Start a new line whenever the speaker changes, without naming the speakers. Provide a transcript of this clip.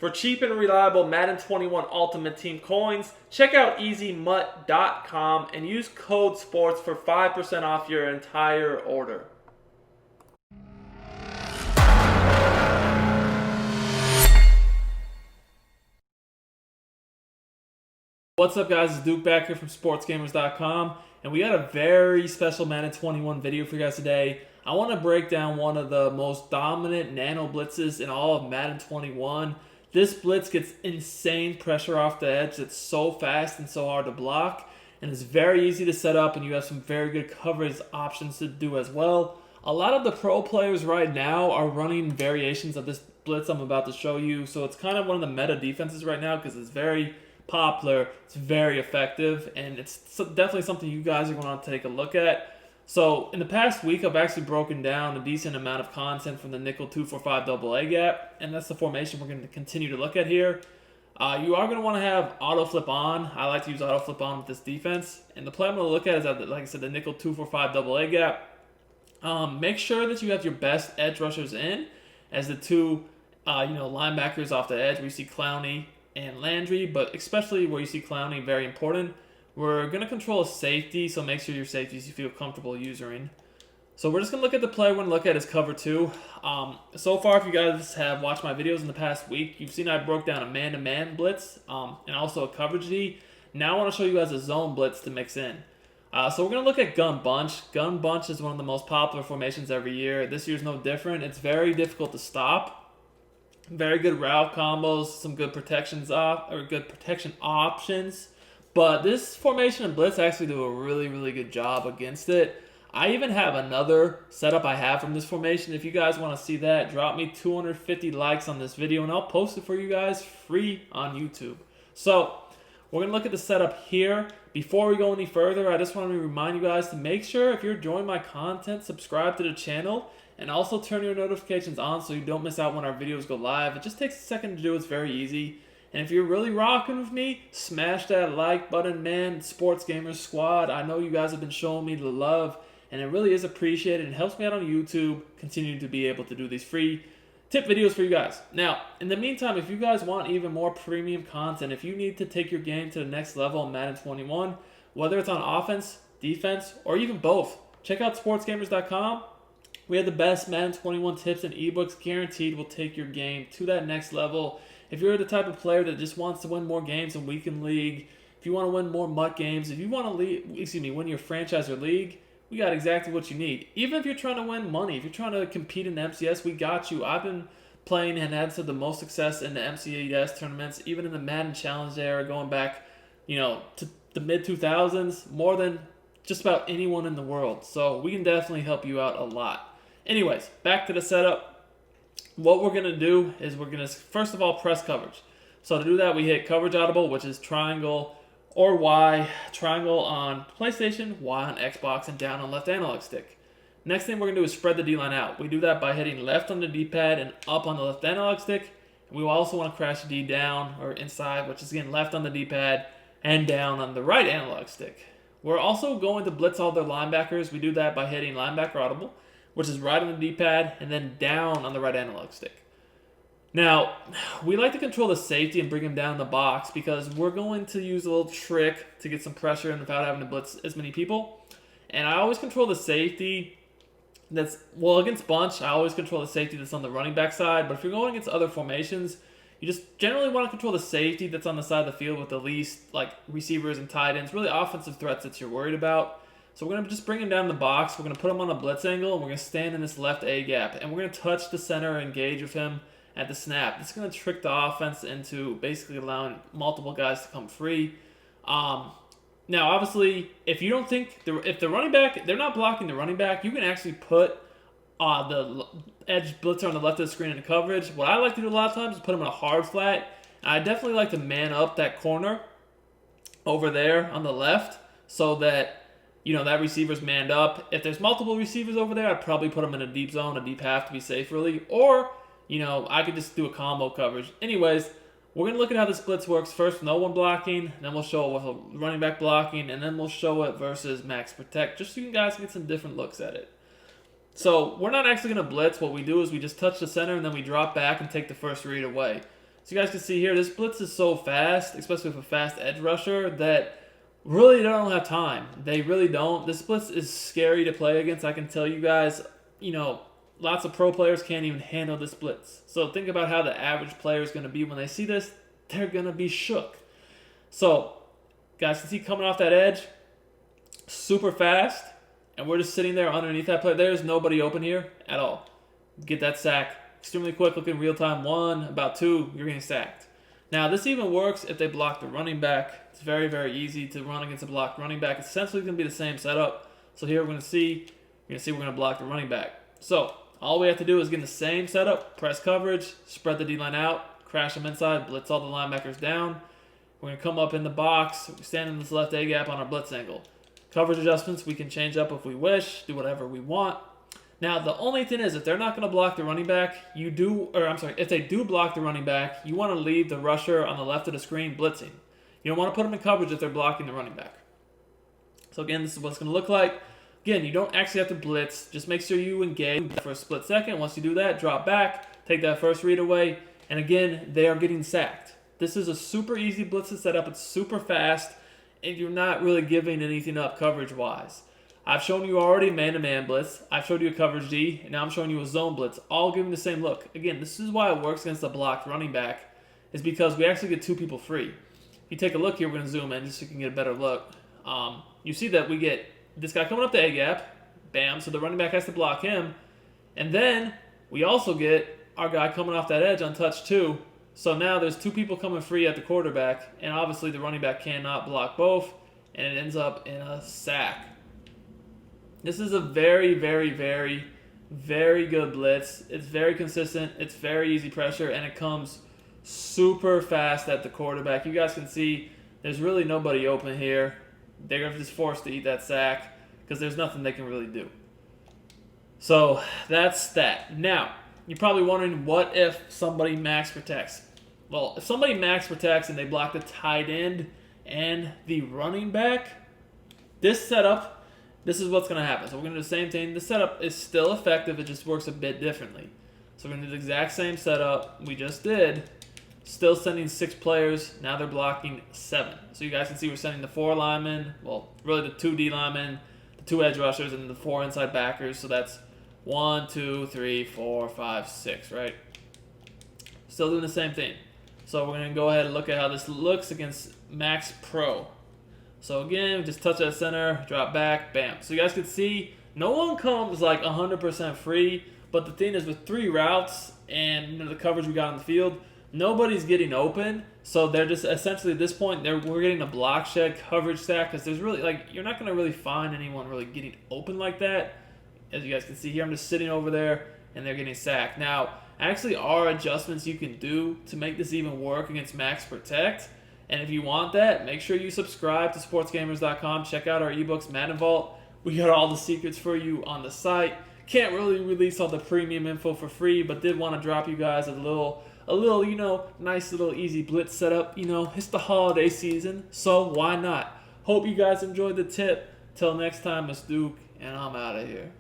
For cheap and reliable Madden 21 Ultimate Team coins, check out EasyMut.com and use code SPORTS for 5% off your entire order. What's up, guys? It's Duke back here from SportsGamers.com, and we got a very special Madden 21 video for you guys today. I want to break down one of the most dominant Nano blitzes in all of Madden 21. This blitz gets insane pressure off the edge. It's so fast and so hard to block, and it's very easy to set up, and you have some very good coverage options to do as well. A lot of the pro players right now are running variations of this blitz I'm about to show you, so it's kind of one of the meta defenses right now because it's very popular, it's very effective, and it's definitely something you guys are going to take a look at. So in the past week, I've actually broken down a decent amount of content from the nickel 2-4-5 double A gap, and that's the formation we're going to continue to look at here. You are going to want to have auto flip on. I like to use auto flip on with this defense, and the play I'm going to look at is at, like I said, the nickel 2-4-5 double A gap. Make sure that you have your best edge rushers in as the two linebackers off the edge where you see Clowney and Landry, but especially where you see Clowney, very important. We're going to control a safety, so make sure your safeties you feel comfortable using. So we're just going to look at the play we're going to look at is cover 2. So far, if you guys have watched my videos in the past week, you've seen I broke down a man-to-man blitz and also a coverage D. Now I want to show you guys a zone blitz to mix in. So we're going to look at gun bunch. Gun bunch is one of the most popular formations every year. This year's no different. It's very difficult to stop. Very good route combos, some good protections good protection options. But this formation and blitz actually do a really, really good job against it. I even have another setup I have from this formation. If you guys want to see that, drop me 250 likes on this video and I'll post it for you guys free on YouTube. So we're going to look at the setup here. Before we go any further, I just want to remind you guys to make sure if you're enjoying my content, subscribe to the channel and also turn your notifications on so you don't miss out when our videos go live. It just takes a second to do. It's very easy. And if you're really rocking with me, smash that like button, man. Sports Gamers Squad. I know you guys have been showing me the love, and it really is appreciated and helps me out on YouTube, continue to be able to do these free tip videos for you guys. Now, in the meantime, if you guys want even more premium content, if you need to take your game to the next level in Madden 21, whether it's on offense, defense, or even both, check out sportsgamers.com. We have the best Madden 21 tips and ebooks guaranteed will take your game to that next level. If you're the type of player that just wants to win more games in Weekend League, if you want to win more MUT games, if you want to win your franchise or league, we got exactly what you need. Even if you're trying to win money, if you're trying to compete in the MCS, we got you. I've been playing and had some of the most success in the MCS tournaments, even in the Madden Challenge era, going back, to the mid-2000s, more than just about anyone in the world. So we can definitely help you out a lot. Anyways, back to the setup. What we're going to do is we're going to, first of all, press coverage. So to do that, we hit coverage audible, which is triangle or Y. Triangle on PlayStation, Y on Xbox, and down on left analog stick. Next thing we're going to do is spread the D-line out. We do that by hitting left on the D-pad and up on the left analog stick. And we also want to crash the D down or inside, which is again left on the D-pad and down on the right analog stick. We're also going to blitz all their linebackers. We do that by hitting linebacker audible, which is right on the D-pad, and then down on the right analog stick. Now, we like to control the safety and bring him down in the box because we're going to use a little trick to get some pressure in without having to blitz as many people. And I always control the safety against bunch, I always control the safety that's on the running back side. But if you're going against other formations, you just generally want to control the safety that's on the side of the field with the least, receivers and tight ends, really offensive threats that you're worried about. So we're going to just bring him down in the box. We're going to put him on a blitz angle, and we're going to stand in this left A gap. And we're going to touch the center and engage with him at the snap. This is going to trick the offense into basically allowing multiple guys to come free. Now, obviously, if you don't think, if the running back, they're not blocking the running back, you can actually put the edge blitzer on the left of the screen in the coverage. What I like to do a lot of times is put him in a hard flat. I definitely like to man up that corner over there on the left so that that receiver's manned up. If there's multiple receivers over there, I'd probably put them in a deep zone, a deep half to be safe, really. Or, I could just do a combo coverage. Anyways, we're going to look at how this blitz works. First, no one blocking. Then we'll show it with a running back blocking. And then we'll show it versus max protect, just so you guys get some different looks at it. So we're not actually going to blitz. What we do is we just touch the center, and then we drop back and take the first read away. So you guys can see here, this blitz is so fast, especially with a fast edge rusher, that really they don't have time. They really don't. This blitz is scary to play against. I can tell you guys, lots of pro players can't even handle this blitz. So think about how the average player is going to be when they see this. They're going to be shook. So, guys can see coming off that edge, super fast, and we're just sitting there underneath that play. There's nobody open here at all. Get that sack. Extremely quick looking, real time. 1, about 2, you're getting sacked. Now, this even works if they block the running back. It's very, very easy to run against a blocked running back. It's essentially going to be the same setup. So here we're going to see we're going to block the running back. So all we have to do is get in the same setup, press coverage, spread the D-line out, crash them inside, blitz all the linebackers down. We're going to come up in the box, stand in this left A-gap on our blitz angle. Coverage adjustments we can change up if we wish, do whatever we want. Now, the only thing is, if they're not going to block the running back, if they do block the running back, you want to leave the rusher on the left of the screen blitzing. You don't want to put them in coverage if they're blocking the running back. So again, this is what it's going to look like. Again, you don't actually have to blitz. Just make sure you engage for a split second. Once you do that, drop back, take that first read away, and again, they are getting sacked. This is a super easy blitz to set up. It's super fast, and you're not really giving anything up coverage-wise. I've shown you already man-to-man blitz. I've showed you a coverage D, and now I'm showing you a zone blitz, all giving the same look. Again, this is why it works against a blocked running back, is because we actually get 2 people free. If you take a look here, we're going to zoom in just so you can get a better look. You see that we get this guy coming up the A-gap, bam, so the running back has to block him, and then we also get our guy coming off that edge untouched too. So now there's 2 people coming free at the quarterback, and obviously the running back cannot block both, and it ends up in a sack. This is a very, very, very, very good blitz. It's very consistent. It's very easy pressure, and it comes super fast at the quarterback. You guys can see there's really nobody open here. They're just forced to eat that sack because there's nothing they can really do. So that's that. Now, you're probably wondering, what if somebody max protects? Well, if somebody max protects and they block the tight end and the running back, this setup, this is what's going to happen. So we're going to do the same thing. The setup is still effective. It just works a bit differently. So we're going to do the exact same setup we just did. Still sending 6 players. Now they're blocking 7. So you guys can see we're sending the 4 linemen. Well, really the 2 D linemen, the 2 edge rushers, and the 4 inside backers. So that's 1, 2, 3, 4, 5, 6, right? Still doing the same thing. So we're going to go ahead and look at how this looks against Max Pro. So again, just touch that center, drop back, bam. So you guys can see no one comes like 100% free, but the thing is with 3 routes and the coverage we got on the field, nobody's getting open. So they're just essentially at this point, we're getting a block shed coverage stack because there's really, you're not going to really find anyone really getting open like that. As you guys can see here, I'm just sitting over there and they're getting sacked. Now, actually are adjustments you can do to make this even work against Max Protect. And if you want that, make sure you subscribe to sportsgamers.com. Check out our ebooks, Madden Vault. We got all the secrets for you on the site. Can't really release all the premium info for free, but did want to drop you guys a little, nice little easy blitz setup. It's the holiday season, so why not? Hope you guys enjoyed the tip. Till next time, it's Duke, and I'm out of here.